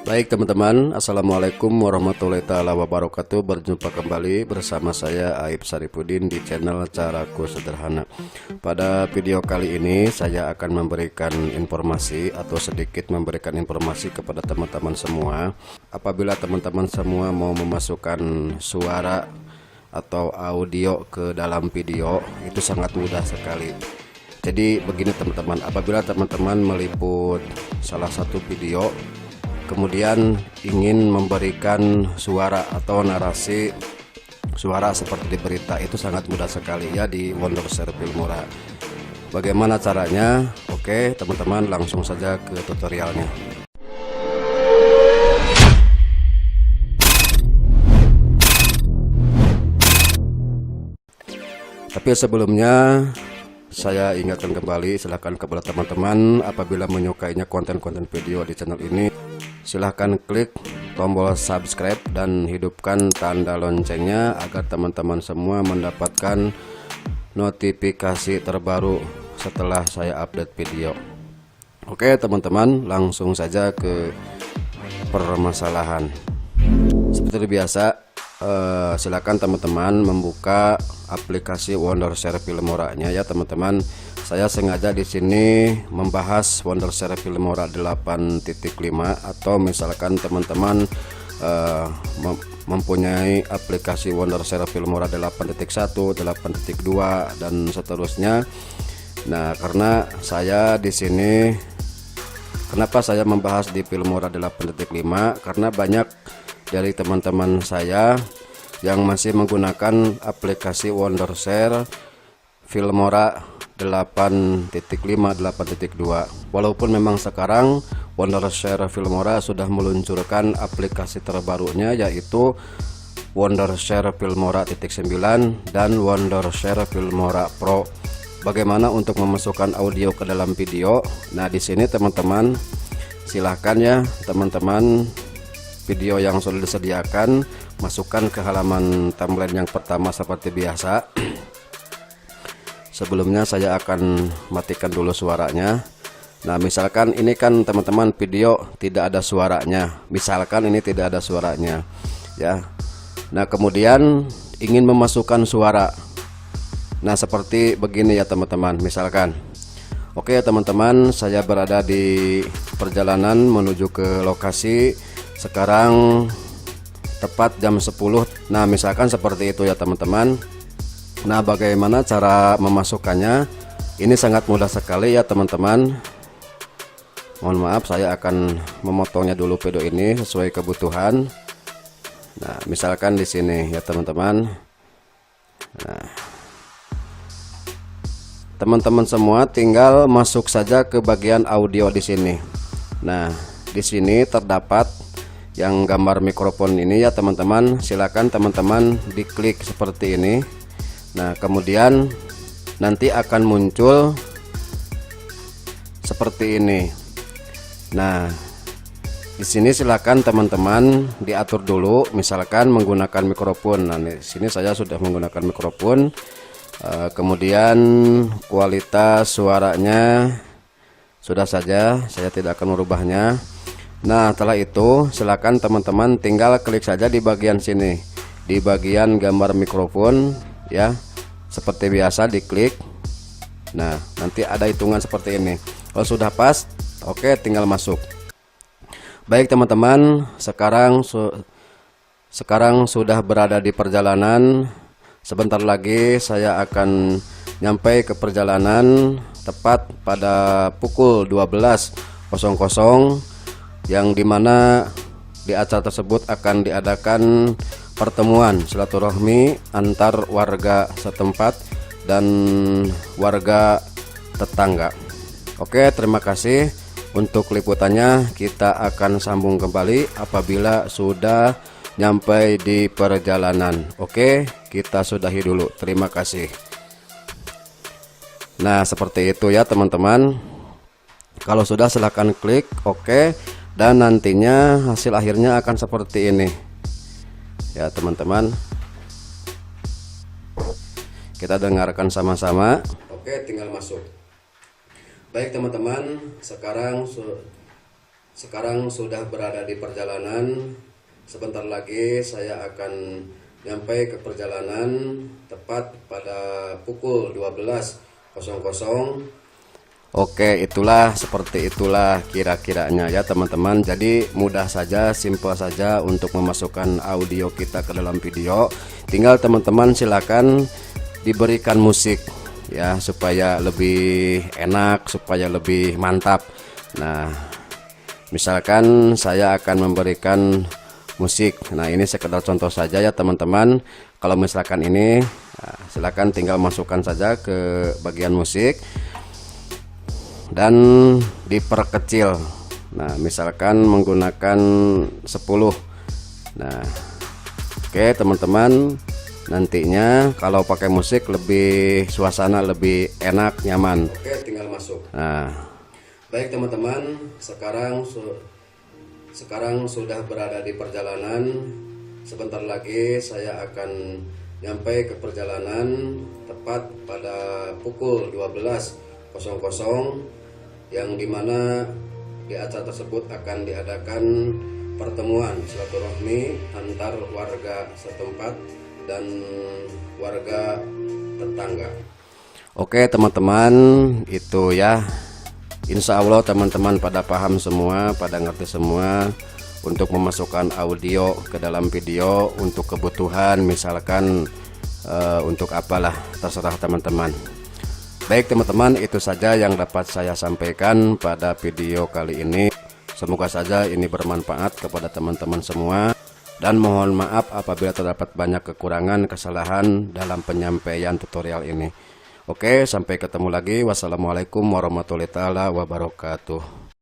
Baik teman-teman, Assalamualaikum warahmatullahi taala wabarakatuh. Berjumpa kembali bersama saya Aib Saripudin di channel Caraku Sederhana. Pada video kali ini saya akan memberikan informasi atau sedikit memberikan informasi kepada teman-teman semua. Apabila teman-teman semua mau memasukkan suara atau audio ke dalam video, itu sangat mudah sekali. Jadi begini teman-teman, apabila teman-teman meliput salah satu video kemudian ingin memberikan suara atau narasi suara seperti di berita, itu sangat mudah sekali ya di Wondershare Filmora. Bagaimana caranya? Oke teman-teman, langsung saja ke tutorialnya. Tapi sebelumnya saya ingatkan kembali, silahkan kepada teman-teman apabila menyukainya konten-konten video di channel ini, silahkan klik tombol subscribe dan hidupkan tanda loncengnya agar teman-teman semua mendapatkan notifikasi terbaru setelah saya update video. Oke teman-teman, langsung saja ke permasalahan. Seperti biasa, silakan teman-teman membuka aplikasi Wondershare Filmora-nya ya teman-teman. Saya sengaja di sini membahas Wondershare Filmora 8.5, atau misalkan teman-teman mempunyai aplikasi Wondershare Filmora 8.1, 8.2 dan seterusnya. Nah, karena saya di sini, kenapa saya membahas di Filmora 8.5? Karena banyak dari teman-teman saya yang masih menggunakan aplikasi Wondershare Filmora 8.5, 8.2. Walaupun memang sekarang Wondershare Filmora sudah meluncurkan aplikasi terbarunya, yaitu Wondershare Filmora 9 dan Wondershare Filmora Pro. Bagaimana untuk memasukkan audio ke dalam video? Nah, di sini teman-teman silahkan ya teman-teman, video yang sudah disediakan masukkan ke halaman timeline yang pertama seperti biasa. Sebelumnya saya akan matikan dulu suaranya. Nah, misalkan ini kan teman-teman video tidak ada suaranya, misalkan ini tidak ada suaranya ya. Nah, kemudian ingin memasukkan suara. Nah, seperti begini ya teman-teman. Misalkan, oke teman-teman, saya berada di perjalanan menuju ke lokasi sekarang tepat jam 10. Nah, misalkan seperti itu ya teman-teman. Nah, bagaimana cara memasukkannya? Ini sangat mudah sekali ya teman-teman. Mohon maaf, saya akan memotongnya dulu video ini sesuai kebutuhan. Nah, misalkan di sini ya teman-teman. Nah, teman-teman semua tinggal masuk saja ke bagian audio di sini. Nah, di sini terdapat yang gambar mikrofon ini ya teman-teman. Silakan teman-teman diklik seperti ini. Nah, kemudian nanti akan muncul seperti ini. Nah, di sini silakan teman-teman diatur dulu, misalkan menggunakan mikrofon. Nah, di sini saya sudah menggunakan mikrofon. Kemudian kualitas suaranya sudah saja, saya tidak akan merubahnya. Nah, setelah itu silakan teman-teman tinggal klik saja di bagian sini, di bagian gambar mikrofon ya, seperti biasa diklik. Nah, nanti ada hitungan seperti ini. Kalau sudah pas, oke, tinggal masuk. Baik teman-teman, sekarang sudah berada di perjalanan. Sebentar lagi saya akan nyampe ke perjalanan tepat pada pukul 12.00, yang dimana di acara tersebut akan diadakan pertemuan silaturahmi antar warga setempat dan warga tetangga. Oke, terima kasih untuk liputannya. Kita akan sambung kembali apabila sudah nyampe di perjalanan. Oke, kita sudahi dulu. Terima kasih. Nah, seperti itu ya teman-teman. Kalau sudah silahkan klik oke, dan nantinya hasil akhirnya akan seperti ini ya teman-teman. Kita dengarkan sama-sama. Oke, tinggal masuk. Baik teman-teman, sekarang sekarang sudah berada di perjalanan. Sebentar lagi saya akan nyampe ke perjalanan tepat pada pukul 12.00. Oke, seperti itulah kira-kiranya ya teman-teman. Jadi mudah saja, simpel saja untuk memasukkan audio kita ke dalam video. Tinggal teman-teman silakan diberikan musik ya, supaya lebih enak, supaya lebih mantap. Nah, misalkan saya akan memberikan musik. Nah, ini sekedar contoh saja ya teman-teman. Kalau misalkan ini, silakan tinggal masukkan saja ke bagian musik dan diperkecil. Nah, misalkan menggunakan 10. Nah, oke teman-teman, nantinya kalau pakai musik lebih suasana lebih enak, nyaman. Oke, tinggal masuk. Nah, baik teman-teman, sekarang sudah berada di perjalanan. Sebentar lagi saya akan nyampe ke perjalanan tepat pada pukul 12.00, yang dimana di acara tersebut akan diadakan pertemuan silaturahmi antar warga setempat dan warga tetangga. Oke teman-teman, itu ya, insya Allah teman-teman pada paham semua, pada ngerti semua untuk memasukkan audio ke dalam video untuk kebutuhan, misalkan untuk apalah, terserah teman-teman. Baik teman-teman, itu saja yang dapat saya sampaikan pada video kali ini. Semoga saja ini bermanfaat kepada teman-teman semua, dan mohon maaf apabila terdapat banyak kekurangan, kesalahan dalam penyampaian tutorial ini. Oke, sampai ketemu lagi. Wassalamualaikum warahmatullahi wabarakatuh.